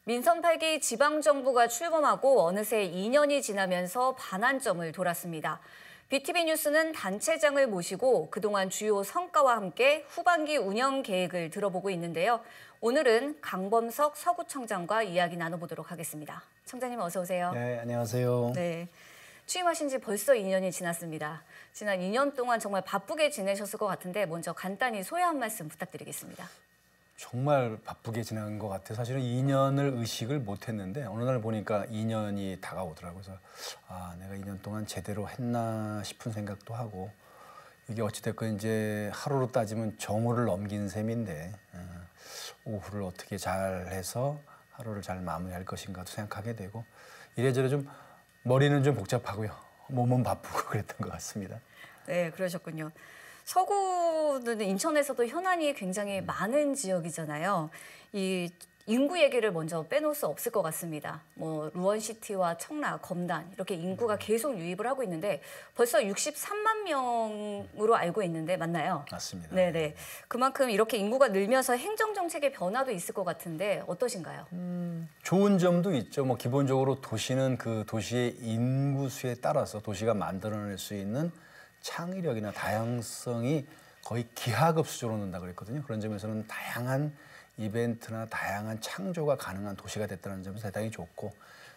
민선 8기 지방정부가 출범하고 어느새 2년이 지나면서 반환점을 돌았습니다. BTV 뉴스는 단체장을 모시고 그동안 주요 성과와 함께 후반기 운영 계획을 들어보고 있는데요. 오늘은 강범석 서구청장과 이야기 나눠보도록 하겠습니다. 청장님 어서 오세요. 네, 안녕하세요. 네, 취임하신 지 벌써 2년이 지났습니다. 지난 2년 동안 정말 바쁘게 지내셨을 것 같은데 먼저 간단히 소회 한 말씀 부탁드리겠습니다. 정말 바쁘게 지난 것 같아요. 사실은 2년을 의식을 못했는데 어느 날 보니까 2년이 다가오더라고요. 그래서 내가 2년 동안 제대로 했나 싶은 생각도 하고 이게 어찌됐건 이제 하루로 따지면 정오를 넘긴 셈인데 오후를 어떻게 잘해서 하루를 잘 마무리할 것인가도 생각하게 되고 이래저래 좀 머리는 좀 복잡하고요. 몸은 바쁘고 그랬던 것 같습니다. 네, 그러셨군요. 서구는 인천에서도 현안이 굉장히 많은 지역이잖아요. 이 인구 얘기를 먼저 빼놓을 수 없을 것 같습니다. 뭐 루원시티와 청라, 검단 이렇게 인구가 계속 유입을 하고 있는데 벌써 63만 명으로 알고 있는데 맞나요? 맞습니다. 네네. 그만큼 이렇게 인구가 늘면서 행정정책의 변화도 있을 것 같은데 어떠신가요? 좋은 점도 있죠. 뭐 기본적으로 도시는 그 도시의 인구수에 따라서 도시가 만들어낼 수 있는 창의력이나 다양성이 거의 기하급수적으로 는다 그랬거든요. 그런 점에서는 다양한 이벤트나 다양한 창조가 가능한 도시가 됐다는 점은 대단히 좋고,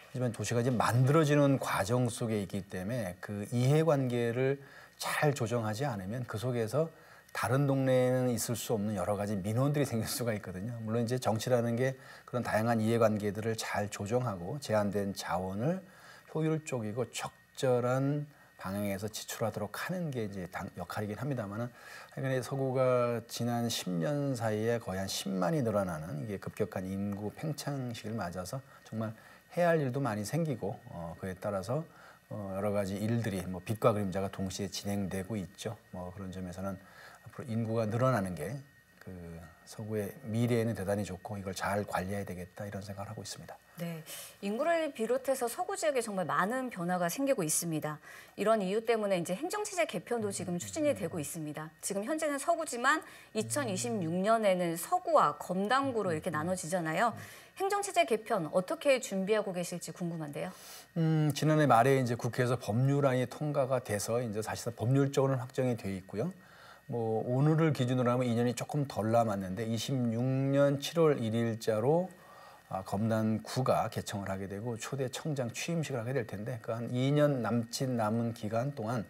하지만 도시가 이제 만들어지는 과정 속에 있기 때문에 그 이해관계를 잘 조정하지 않으면 그 속에서 다른 동네에는 있을 수 없는 여러 가지 민원들이 생길 수가 있거든요. 물론 이제 정치라는 게 그런 다양한 이해관계들을 잘 조정하고 제한된 자원을 효율적이고 적절한 방향에서 지출하도록 하는 게 이제 역할이긴 합니다만은, 하여간 서구가 지난 10년 사이에 거의 한 10만이 늘어나는 이게 급격한 인구 팽창식을 맞아서 정말 해야 할 일도 많이 생기고 그에 따라서 여러 가지 일들이 뭐 빛과 그림자가 동시에 진행되고 있죠. 뭐 그런 점에서는 앞으로 인구가 늘어나는 게 그 서구의 미래에는 대단히 좋고 이걸 잘 관리해야 되겠다 이런 생각을 하고 있습니다. 네, 인구를 비롯해서 서구 지역에 정말 많은 변화가 생기고 있습니다. 이런 이유 때문에 이제 행정체제 개편도 지금 추진이 되고 있습니다. 지금 현재는 서구지만 2026년에는 서구와 검단구로 이렇게 나눠지잖아요. 행정체제 개편 어떻게 준비하고 계실지 궁금한데요. 지난해 말에 이제 국회에서 법률안이 통과가 돼서 이제 사실상 법률적으로는 확정이 돼 있고요. 뭐 오늘을 기준으로 하면 2년이 조금 덜 남았는데 26년 7월 1일자로 검단구가 개청을 하게 되고 초대 청장 취임식을 하게 될 텐데 그 한 2년 남은 기간 동안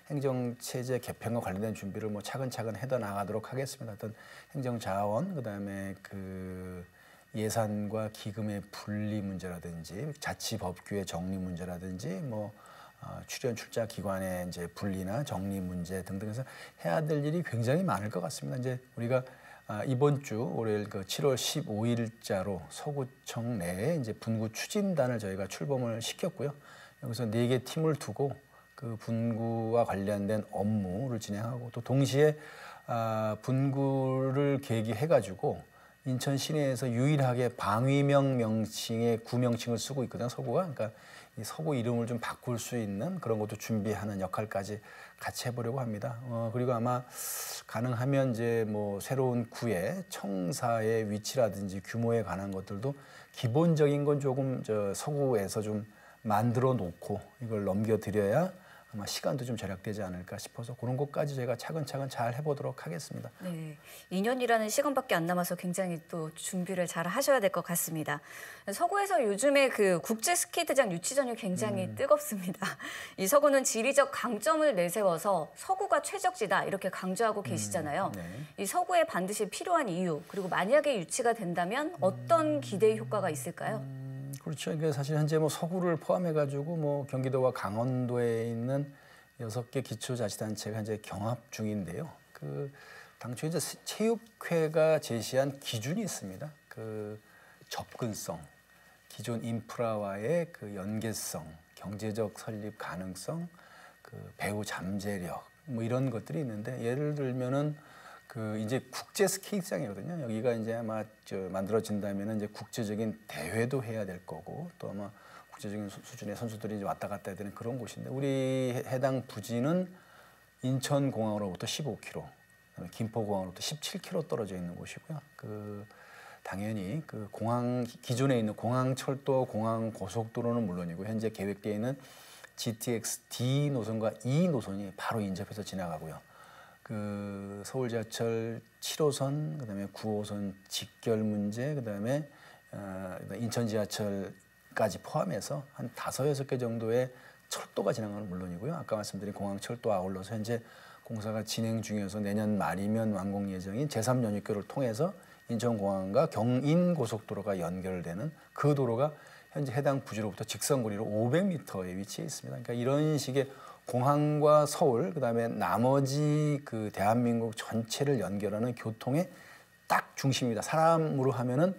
행정체제 개편과 관련된 준비를 뭐 차근차근 해다 나가도록 하겠습니다. 어떤 행정자원, 그다음에 그 예산과 기금의 분리 문제라든지 자치법규의 정리 문제라든지 뭐 출연 출자 기관의 이제 분리나 정리 문제 등등해서 해야 될 일이 굉장히 많을 것 같습니다. 이제 우리가 이번 주 월요일 그 7월 15일자로 서구청 내에 이제 분구 추진단을 저희가 출범을 시켰고요. 여기서 4개 팀을 두고 그 분구와 관련된 업무를 진행하고 또 동시에 분구를 계기해가지고 인천 시내에서 유일하게 방위명 명칭의 구명칭을 쓰고 있거든요. 서구가. 그러니까 이 서구 이름을 좀 바꿀 수 있는 그런 것도 준비하는 역할까지 같이 해보려고 합니다. 그리고 아마 가능하면 이제 뭐 새로운 구의 청사의 위치라든지 규모에 관한 것들도 기본적인 건 조금 서구에서 좀 만들어 놓고 이걸 넘겨드려야 아마 시간도 좀 절약되지 않을까 싶어서 그런 것까지 제가 차근차근 잘 해보도록 하겠습니다. 네, 2년이라는 시간밖에 안 남아서 굉장히 또 준비를 잘 하셔야 될 것 같습니다. 서구에서 요즘에 그 국제 스케이트장 유치전이 굉장히 뜨겁습니다. 이 서구는 지리적 강점을 내세워서 서구가 최적지다 이렇게 강조하고 계시잖아요. 네. 이 서구에 반드시 필요한 이유 그리고 만약에 유치가 된다면 어떤 기대 효과가 있을까요? 그렇죠. 이게 사실 현재 뭐 서구를 포함해가지고 뭐 경기도와 강원도에 있는 6개 기초자치단체가 이제 경합 중인데요. 그 당초 이제 체육회가 제시한 기준이 있습니다. 그 접근성, 기존 인프라와의 그 연계성, 경제적 설립 가능성, 그 배후 잠재력 뭐 이런 것들이 있는데 예를 들면은 그 이제 국제 스케이트장이거든요. 여기가 이제 아마 만들어진다면은 이제 국제적인 대회도 해야 될 거고 또 아마 국제적인 수준의 선수들이 이제 왔다 갔다 해야 되는 그런 곳인데 우리 해당 부지는 인천공항으로부터 15km, 그다음에 김포공항으로부터 17km 떨어져 있는 곳이고요. 그 당연히 그 공항 기존에 있는 공항철도, 공항고속도로는 물론이고 현재 계획되어 있는 GTX D 노선과 E 노선이 바로 인접해서 지나가고요. 그 서울 지하철 7호선, 그다음에 9호선 직결 문제, 그다음에 인천 지하철까지 포함해서 한 5-6개 정도의 철도가 지나가는 물론이고요. 아까 말씀드린 공항철도와 아울러서 현재 공사가 진행 중이어서 내년 말이면 완공 예정인 제3연육교를 통해서 인천공항과 경인고속도로가 연결되는 그 도로가 현재 해당 부지로부터 직선거리로 500m에 위치해 있습니다. 그러니까 이런 식의 공항과 서울, 그다음에 나머지 그 대한민국 전체를 연결하는 교통의 딱 중심이다. 사람으로 하면은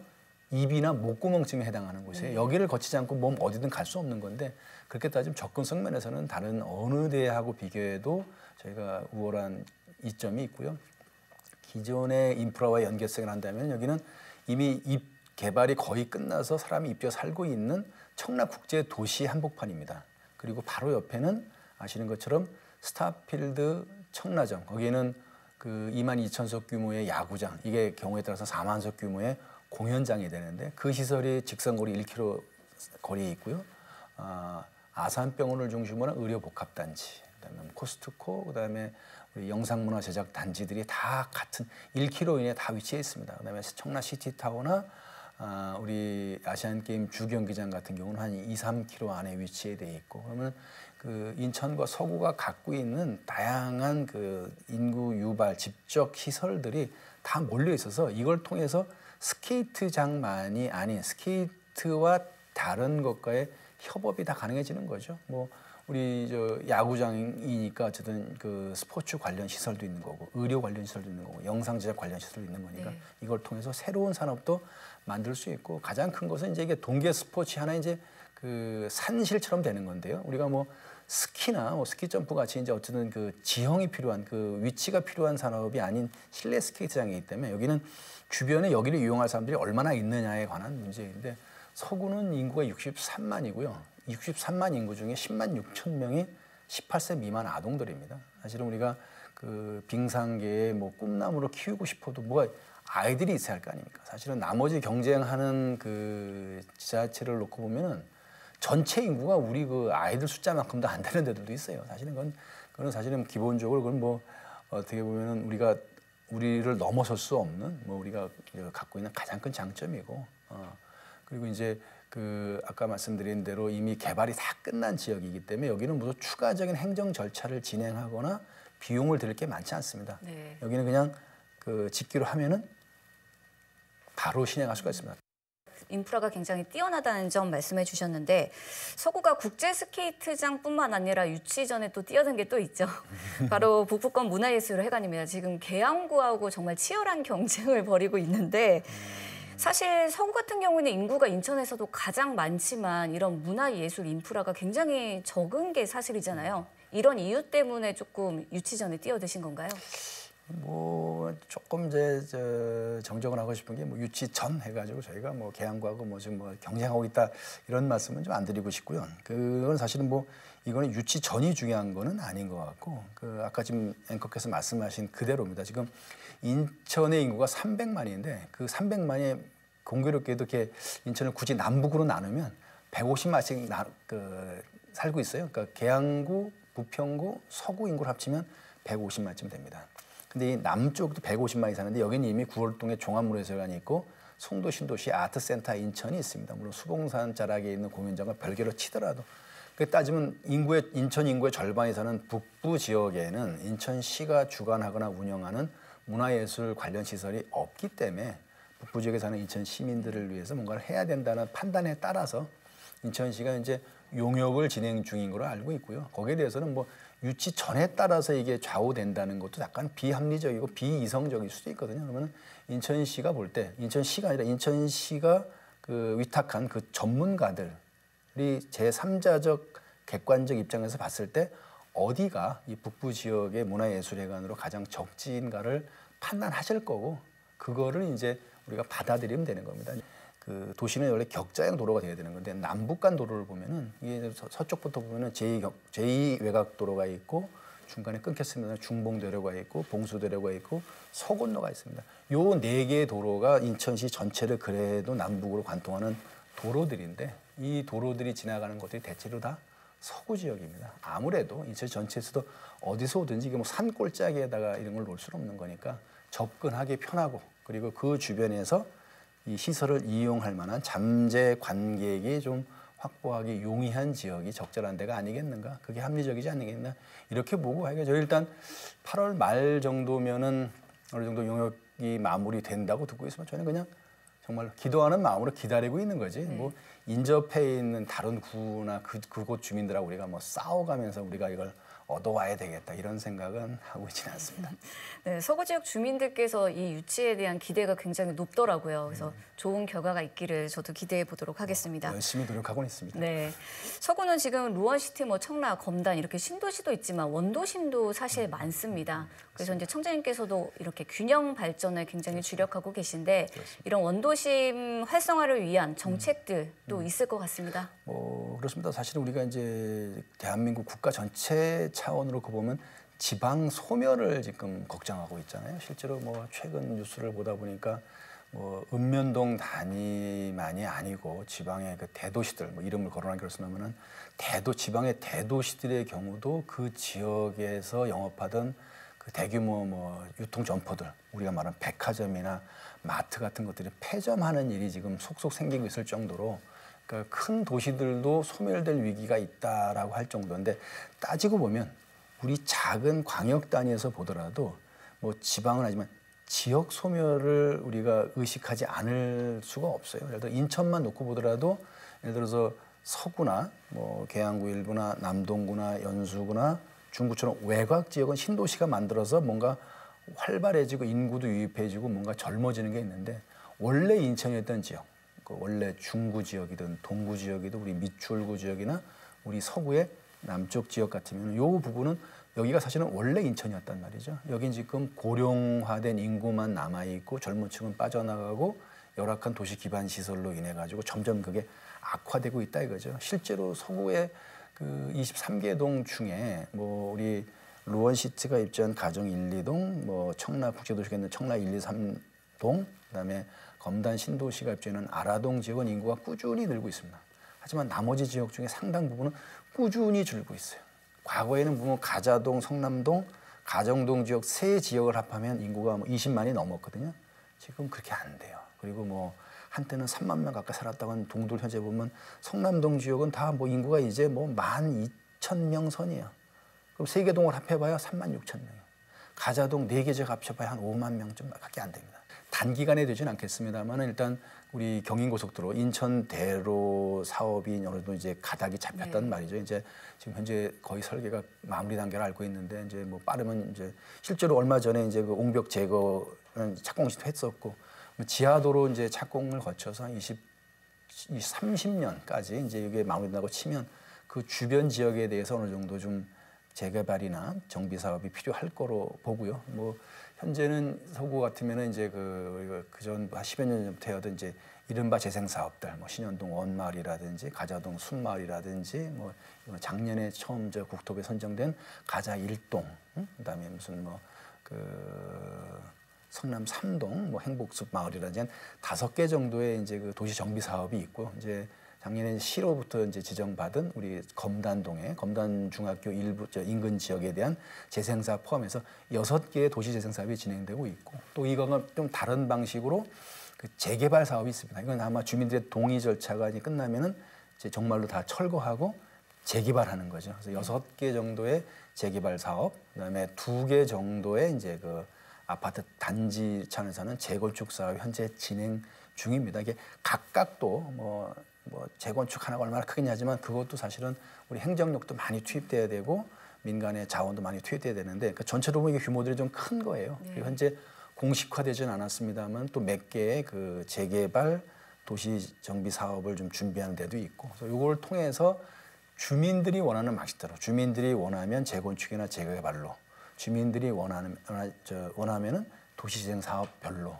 입이나 목구멍쯤에 해당하는 곳이에요. 여기를 거치지 않고 몸 어디든 갈 수 없는 건데 그렇게 따지면 접근성 면에서는 다른 어느 대하고 비교해도 저희가 우월한 이점이 있고요. 기존의 인프라와 연계성을 한다면 여기는 이미 개발이 거의 끝나서 사람이 입혀 살고 있는 청라국제도시 한복판입니다. 그리고 바로 옆에는 아시는 것처럼 스타필드 청라정, 거기에는 그 22,000석 규모의 야구장, 이게 경우에 따라서 40,000석 규모의 공연장이 되는데 그 시설이 직선거리 1km 거리에 있고요. 아산병원을 중심으로 한 의료복합단지, 그다음에 코스트코, 그다음에 우리 영상문화 제작 단지들이 다 같은 1km 이내에 다 위치해 있습니다. 그다음에 청라 시티타워나 우리 아시안게임 주경기장 같은 경우는 한 2-3km 안에 위치해 돼 있고, 그러면 그 인천과 서구가 갖고 있는 다양한 그 인구 유발 집적 시설들이 다 몰려 있어서 이걸 통해서 스케이트장만이 아닌 스케이트와 다른 것과의 협업이 다 가능해지는 거죠. 뭐 우리 저 야구장이니까 어쨌든 그 스포츠 관련 시설도 있는 거고, 의료 관련 시설도 있는 거고, 영상 제작 관련 시설도 있는 거니까 네. 이걸 통해서 새로운 산업도 만들 수 있고, 가장 큰 것은 이제 이게 동계 스포츠 하나 이제 그 산실처럼 되는 건데요. 우리가 뭐 스키나 뭐 스키 점프 같이 이제 어쨌든 그 지형이 필요한 그 위치가 필요한 산업이 아닌 실내 스케이트장이기 때문에 여기는 주변에 여기를 이용할 사람들이 얼마나 있느냐에 관한 문제인데, 서구는 인구가 63만이고요. 63만 인구 중에 10만 6천 명이 18세 미만 아동들입니다. 사실은 우리가 그 빙상계의 뭐 꿈나무로 키우고 싶어도 뭐가 아이들이 있어야 할 거 아닙니까? 사실은 나머지 경쟁하는 그 지자체를 놓고 보면은 전체 인구가 우리 그 아이들 숫자만큼도 안 되는 데들도 있어요. 사실은 그건 사실은 기본적으로 그건 뭐 어떻게 보면은 우리를 넘어설 수 없는 뭐 우리가 갖고 있는 가장 큰 장점이고, 그리고 이제 그 아까 말씀드린 대로 이미 개발이 다 끝난 지역이기 때문에 여기는 무슨 추가적인 행정 절차를 진행하거나 비용을 들일 게 많지 않습니다. 네. 여기는 그냥 그 짓기로 하면은 바로 실행할 수가 있습니다. 인프라가 굉장히 뛰어나다는 점 말씀해 주셨는데, 서구가 국제 스케이트장뿐만 아니라 유치전에 또 뛰어든 게 또 있죠. 바로 북부권 문화예술회관입니다. 지금 계양구하고 정말 치열한 경쟁을 벌이고 있는데, 사실 서구 같은 경우는 인구가 인천에서도 가장 많지만 이런 문화예술 인프라가 굉장히 적은 게 사실이잖아요. 이런 이유 때문에 조금 유치전에 뛰어드신 건가요? 뭐 조금 이제 정정을 하고 싶은 게 뭐 유치전 해가지고 저희가 뭐 계양구하고 뭐 지금 뭐 경쟁하고 있다 이런 말씀은 좀 안 드리고 싶고요. 그건 사실은 뭐 이거는 유치전이 중요한 거는 아닌 것 같고, 그 아까 지금 앵커께서 말씀하신 그대로입니다. 지금 인천의 인구가 300만인데 그 300만이 공교롭게도 이렇게 인천을 굳이 남북으로 나누면 150만씩 살고 있어요. 그러니까 계양구, 부평구, 서구 인구를 합치면 150만쯤 됩니다. 근데 이 남쪽도 150만이 사는데 여기는 이미 구월동에 종합문화예술관이 있고 송도 신도시 아트센터 인천이 있습니다. 물론 수봉산 자락에 있는 공연장과 별개로 치더라도, 그 따지면 인천 인구의 절반이 사는 북부 지역에는 인천시가 주관하거나 운영하는 문화예술 관련 시설이 없기 때문에 북부 지역에 사는 인천 시민들을 위해서 뭔가를 해야 된다는 판단에 따라서 인천시가 이제 용역을 진행 중인 걸로 알고 있고요. 거기에 대해서는 뭐 유치 전에 따라서 이게 좌우된다는 것도 약간 비합리적이고 비이성적일 수도 있거든요. 그러면 인천시가 볼 때, 인천시가 아니라 인천시가 그 위탁한 그 전문가들이 제3자적 객관적 입장에서 봤을 때 어디가 이 북부 지역의 문화예술회관으로 가장 적지인가를 판단하실 거고, 그거를 이제 우리가 받아들이면 되는 겁니다. 그 도시는 원래 격자형 도로가 돼야 되는 건데, 남북 간 도로를 보면은 이게 서쪽부터 보면은 제2 외곽 도로가 있고 중간에 끊겼습니다. 중봉도로가 있고 봉수도로가 있고 서곤로가 있습니다. 요 네 개의 도로가 인천시 전체를 그래도 남북으로 관통하는 도로들인데 이 도로들이 지나가는 것들이 대체로 다 서구 지역입니다. 아무래도 인천 전체에서도 어디서 오든지 이게 뭐 산골짜기에다가 이런 걸 놓을 수는 없는 거니까 접근하기 편하고 그리고 그 주변에서 이 시설을 이용할 만한 잠재 관객이 좀 확보하기 용이한 지역이 적절한 데가 아니겠는가? 그게 합리적이지 않겠나? 이렇게 보고 하여간 일단 8월 말 정도면은 어느 정도 용역이 마무리된다고 듣고 있으면 저는 그냥 정말 기도하는 마음으로 기다리고 있는 거지. 뭐 인접해 있는 다른 구나 그곳 주민들하고 우리가 뭐 싸워가면서 우리가 이걸 얻어와야 되겠다 이런 생각은 하고 있지는 않습니다. 네, 서구 지역 주민들께서 이 유치에 대한 기대가 굉장히 높더라고요. 그래서 좋은 결과가 있기를 저도 기대해 보도록 하겠습니다. 열심히 노력하고는 있습니다. 네, 서구는 지금 루원시티, 뭐 청라, 검단 이렇게 신도시도 있지만 원도심도 사실 많습니다. 그래서 이제 청장님께서도 이렇게 균형 발전을 굉장히 주력하고 계신데 이런 원도심 활성화를 위한 정책들도 있을 것 같습니다. 그렇습니다. 사실은 우리가 이제 대한민국 국가 전체 차원으로 보면 지방 소멸을 지금 걱정하고 있잖아요. 실제로 뭐 최근 뉴스를 보다 보니까 뭐 읍면동 단위만이 아니고 지방의 그 대도시들 뭐 이름을 거론하기 그렇습니다만은 지방의 대도시들의 경우도 그 지역에서 영업하던 그 대규모 뭐 유통 점포들 우리가 말하는 백화점이나 마트 같은 것들이 폐점하는 일이 지금 속속 생기고 있을 정도로 그러니까 큰 도시들도 소멸될 위기가 있다라고 할 정도인데 따지고 보면 우리 작은 광역 단위에서 보더라도 뭐 지방은 하지만 지역 소멸을 우리가 의식하지 않을 수가 없어요. 예를 들어 인천만 놓고 보더라도 예를 들어서 서구나 뭐 계양구 일부나 남동구나 연수구나 중구처럼 외곽 지역은 신도시가 만들어서 뭔가 활발해지고 인구도 유입해지고 뭔가 젊어지는 게 있는데 원래 인천이었던 지역, 그 원래 중구 지역이든 동구 지역이든 우리 밑줄구 지역이나 우리 서구의 남쪽 지역 같으면 이 부분은 여기가 사실은 원래 인천이었단 말이죠. 여긴 지금 고령화된 인구만 남아있고 젊은 층은 빠져나가고 열악한 도시 기반 시설로 인해 가지고 점점 그게 악화되고 있다 이거죠. 실제로 서구의 그 23개 동 중에 뭐 우리 루원시티가 입주한 가정 1, 2동, 뭐 청라 국제도시가 있는 청라 1, 2, 3동, 그다음에 검단 신도시가 입주하는 아라동 지역은 인구가 꾸준히 늘고 있습니다. 하지만 나머지 지역 중에 상당 부분은 꾸준히 줄고 있어요. 과거에는 보면 가자동, 성남동, 가정동 지역 세 지역을 합하면 인구가 뭐 20만이 넘었거든요. 지금 그렇게 안 돼요. 그리고 뭐 한때는 3만 명 가까이 살았다고 하는 동들 현재 보면 성남동 지역은 다 뭐 인구가 이제 뭐 12,000명 선이에요. 그럼 세 개 동을 합해봐야 36,000명이에요. 가자동 네 개 지역 합쳐봐야 한 5만 명쯤밖에 안 됩니다. 단기간에 되지는 않겠습니다만 일단 우리 경인고속도로 인천 대로 사업이 어느 정도 이제 가닥이 잡혔단 말이죠. 이제 지금 현재 거의 설계가 마무리 단계를 알30년 이제 뭐 빠르면 이제 실제로 얼마 전에 이제 그 옹벽 제거는 착공식도 했었고 지하도로 이제 착공을 거쳐서 30년까지 이제 이게 마무리된다고 치면 그 주변 지역에 대해서 어느 정도 좀 재개발이나 정비 사업이 필요할 거로 보고요. 뭐 현재는 서구 같으면은 이제 그전 10여 년 전부터 해오던 이제 이른바 재생 사업들, 뭐 신현동 원마을이라든지 가자동 순마을이라든지 뭐 작년에 처음 저 국토부에 선정된 가자 1동, 그다음에 무슨 뭐 성남 3동, 뭐 행복숲 마을이라든지 5개 정도의 이제 그 도시 정비 사업이 있고 이제 작년에 시로부터 이제 지정받은 우리 검단동에 검단중학교 일부 인근 지역에 대한 재생사 포함해서 6개의 도시 재생 사업이 진행되고 있고 또 이거는 좀 다른 방식으로 그 재개발 사업이 있습니다. 이건 아마 주민들의 동의 절차가 이제 끝나면은 이제 정말로 다 철거하고 재개발하는 거죠. 그래서 6개 정도의 재개발 사업, 그다음에 2개 정도의 이제 그 아파트 단지 차원에서는 재건축 사업이 현재 진행 중입니다. 이게 각각 또 뭐 재건축 하나가 얼마나 크겠냐지만 그것도 사실은 우리 행정력도 많이 투입돼야 되고 민간의 자원도 많이 투입돼야 되는데 그 전체로 보면 이게 규모들이 좀 큰 거예요. 네. 그리고 현재 공식화되지는 않았습니다만 또 몇 개의 그 재개발 도시 정비 사업을 좀 준비하는 데도 있고 그래서 이걸 통해서 주민들이 원하는 방식대로 주민들이 원하면 재건축이나 재개발로 주민들이 원하면은 도시재생 사업별로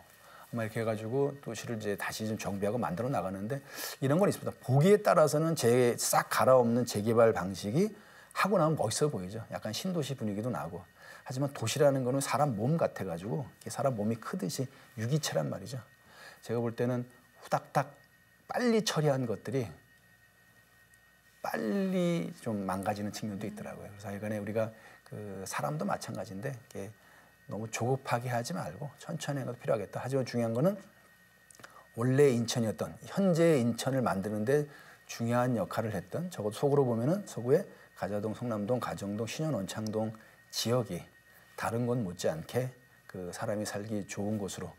이렇게 해가지고 도시를 이제 다시 좀 정비하고 만들어 나가는데 이런 건 있습니다. 보기에 따라서는 싹 갈아엎는 재개발 방식이 하고 나면 멋있어 보이죠. 약간 신도시 분위기도 나고. 하지만 도시라는 거는 사람 몸 같아가지고 사람 몸이 크듯이 유기체란 말이죠. 제가 볼 때는 후닥닥 빨리 처리한 것들이 빨리 좀 망가지는 측면도 있더라고요. 그래서 하여간에 우리가 그 사람도 마찬가지인데 너무 조급하게 하지 말고 천천히 하는 것도 필요하겠다. 하지만 중요한 거는 원래 인천이었던 현재의 인천을 만드는데 중요한 역할을 했던 적어도 속으로 보면은 서구의 가자동, 성남동, 가정동, 신현, 원창동 지역이 다른 건 못지않게 그 사람이 살기 좋은 곳으로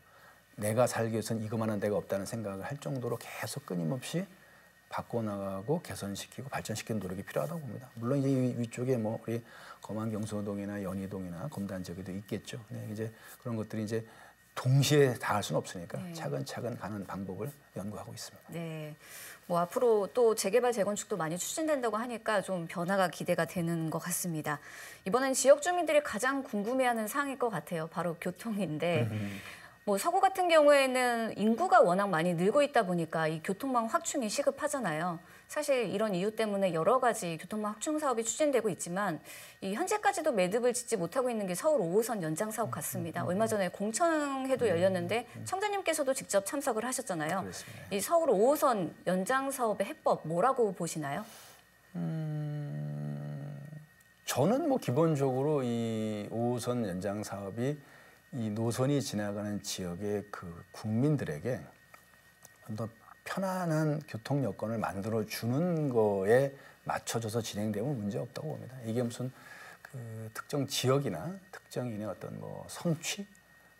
내가 살기 위해서는 이거만한 데가 없다는 생각을 할 정도로 계속 끊임없이 바꿔나가고 개선시키고 발전시키는 노력이 필요하다고 봅니다. 물론 이제 위쪽에 뭐 우리 검안경소동이나 연희동이나 검단 지역에도 있겠죠. 네, 이제 그런 것들이 이제 동시에 다 할 수는 없으니까 차근차근 가는 방법을 연구하고 있습니다. 네. 뭐 앞으로 또 재개발 재건축도 많이 추진된다고 하니까 좀 변화가 기대가 되는 것 같습니다. 이번엔 지역 주민들이 가장 궁금해하는 사항일 것 같아요. 바로 교통인데 뭐 서구 같은 경우에는 인구가 워낙 많이 늘고 있다 보니까 이 교통망 확충이 시급하잖아요. 사실 이런 이유 때문에 여러 가지 교통망 확충 사업이 추진되고 있지만 이 현재까지도 매듭을 짓지 못하고 있는 게 서울 5호선 연장 사업 같습니다. 얼마 전에 공청회도 열렸는데 청장님께서도 직접 참석을 하셨잖아요. 그렇습니다. 이 서울 5호선 연장 사업의 해법 뭐라고 보시나요? 저는 뭐 기본적으로 이 5호선 연장 사업이 이 노선이 지나가는 지역의 그 국민들에게 좀 더 편안한 교통 여건을 만들어 주는 거에 맞춰져서 진행되면 문제 없다고 봅니다. 이게 무슨 그 특정 지역이나 특정인의 어떤 뭐 성취,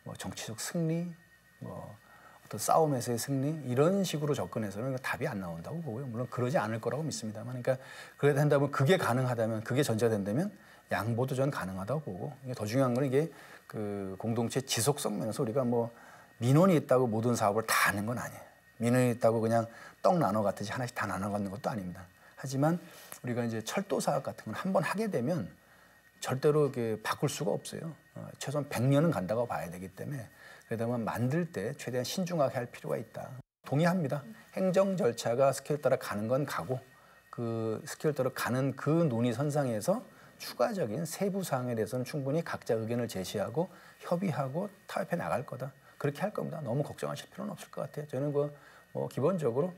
뭐 정치적 승리, 뭐 어떤 싸움에서의 승리 이런 식으로 접근해서는 답이 안 나온다고 보고요. 물론 그러지 않을 거라고 믿습니다만, 그러니까 그래야 한다면 그게 가능하다면 그게 전제가 된다면 양보도 전 가능하다고 보고, 이게 더 중요한 건 이게 그 공동체 지속성 면에서 우리가 뭐 민원이 있다고 모든 사업을 다 하는 건 아니에요. 민원이 있다고 그냥 떡 나눠 갖듯이 하나씩 다 나눠 갖는 것도 아닙니다. 하지만 우리가 이제 철도 사업 같은 건 한번 하게 되면 절대로 이렇게 바꿀 수가 없어요. 최소한 100년은 간다고 봐야 되기 때문에, 그러다 보면 만들 때 최대한 신중하게 할 필요가 있다. 동의합니다. 행정 절차가 스케일 따라 가는 건 가고, 그 스케일 따라 가는 그 논의선상에서 추가적인 세부 사항에 대해서는 충분히 각자 의견을 제시하고 협의하고 타협해 나갈 거다. 그렇게 할 겁니다. 너무 걱정하실 필요는 없을 것 같아요. 저는 뭐 기본적으로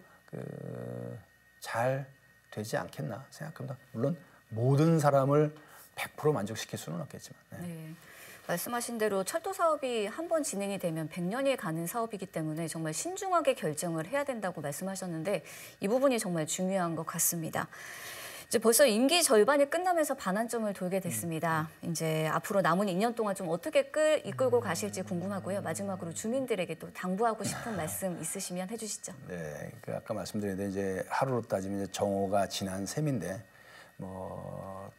잘 되지 않겠나 생각합니다. 물론 모든 사람을 100% 만족시킬 수는 없겠지만. 네. 말씀하신 대로 철도 사업이 한번 진행이 되면 100년이 가는 사업이기 때문에 정말 신중하게 결정을 해야 된다고 말씀하셨는데 이 부분이 정말 중요한 것 같습니다. 이제 벌써 임기 절반이 끝나면서 반환점을 돌게 됐습니다. 이제 앞으로 남은 2년 동안 좀 어떻게 이끌고 가실지 궁금하고요. 마지막으로 주민들에게 또 당부하고 싶은 말씀 있으시면 해주시죠. 네, 그 아까 말씀드린 대로 이제 하루로 따지면 이제 정오가 지난 셈인데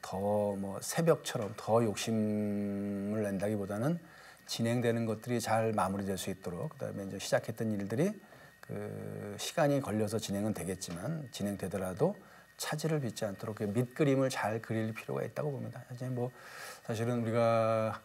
더 새벽처럼 더 욕심을 낸다기보다는 진행되는 것들이 잘 마무리될 수 있도록, 그다음에 이제 시작했던 일들이 그 시간이 걸려서 진행은 되겠지만 진행되더라도 차질을 빚지 않도록 그 밑그림을 잘 그릴 필요가 있다고 봅니다. 이제 뭐 사실은 우리가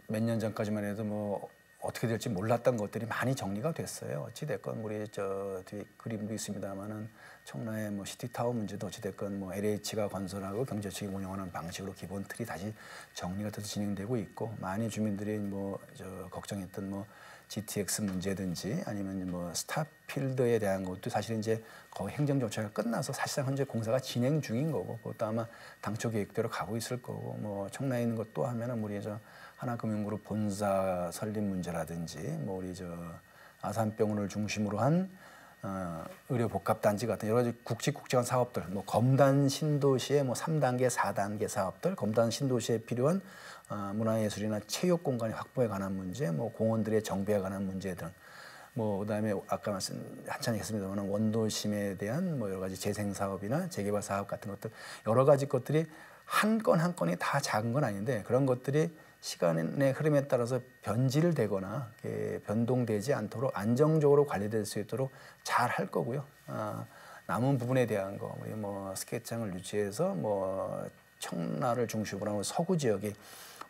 몇 년 전까지만 해도 뭐 어떻게 될지 몰랐던 것들이 많이 정리가 됐어요. 어찌 됐건 우리 저 뒤에 그림도 있습니다만은 청라의 뭐 시티타워 문제도 어찌 됐건 뭐 LH가 건설하고 경제측이 운영하는 방식으로 기본 틀이 다시 정리가 돼서 진행되고 있고, 많은 주민들이 뭐 걱정했던 뭐 GTX 문제든지 아니면 뭐 스타필드에 대한 것도 사실 이제 거의 행정 절차가 끝나서 사실상 현재 공사가 진행 중인 거고, 그것도 아마 당초 계획대로 가고 있을 거고, 뭐 청라에 있는 것도 하면은 우리 하나금융그룹 본사 설립 문제라든지 뭐 우리 아산병원을 중심으로 한 의료 복합 단지 같은 여러 가지 국직국제한 사업들, 뭐 검단 신도시의 뭐 3단계, 4단계 사업들, 검단 신도시에 필요한 문화예술이나 체육 공간의 확보에 관한 문제, 뭐 공원들의 정비에 관한 문제 등, 뭐 그다음에 아까 한참 했습니다만 원도심에 대한 뭐 여러 가지 재생 사업이나 재개발 사업 같은 것들, 여러 가지 것들이 한 건 한 건이 다 작은 건 아닌데 그런 것들이 시간의 흐름에 따라서 변질되거나 변동되지 않도록 안정적으로 관리될 수 있도록 잘 할 거고요. 남은 부분에 대한 거, 우리 뭐 스케이트장을 유치해서 뭐 청라를 중심으로 하는 서구 지역에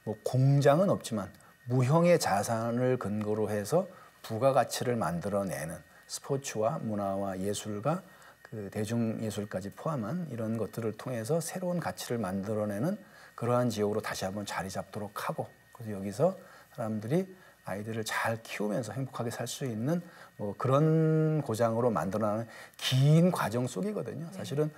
뭐 공장은 없지만 무형의 자산을 근거로 해서 부가가치를 만들어내는 스포츠와 문화와 예술과 그 그 대중예술까지 포함한 이런 것들을 통해서 새로운 가치를 만들어내는 그러한 지역으로 다시 한번 자리 잡도록 하고, 그래서 여기서 사람들이 아이들을 잘 키우면서 행복하게 살 수 있는 뭐 그런 고장으로 만들어나는 긴 과정 속이거든요. 사실은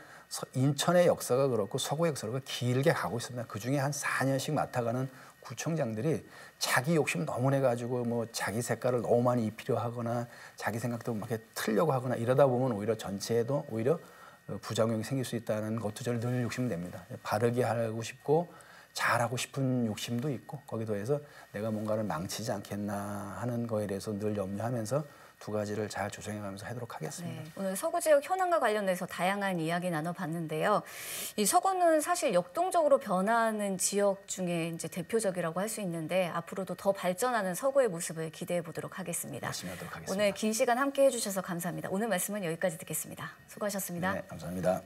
인천의 역사가 그렇고 서구의 역사가 길게 가고 있습니다. 그중에 한 4년씩 맡아가는 구청장들이 자기 욕심 너무 내가지고 뭐 자기 색깔을 너무 많이 입히려 하거나 자기 생각도 막 이렇게 틀려고 하거나 이러다 보면 오히려 전체에도 오히려 부작용이 생길 수 있다는 것도 저를 늘 욕심냅니다. 바르게 하고 싶고 잘하고 싶은 욕심도 있고, 거기에 더해서 내가 뭔가를 망치지 않겠나 하는 거에 대해서 늘 염려하면서 두 가지를 잘 조정해가면서 하도록 하겠습니다. 네, 오늘 서구 지역 현안과 관련해서 다양한 이야기 나눠봤는데요. 이 서구는 사실 역동적으로 변화하는 지역 중에 이제 대표적이라고 할 수 있는데 앞으로도 더 발전하는 서구의 모습을 기대해 보도록 하겠습니다. 열심히 하도록 하겠습니다. 오늘 긴 시간 함께 해주셔서 감사합니다. 오늘 말씀은 여기까지 듣겠습니다. 수고하셨습니다. 네, 감사합니다.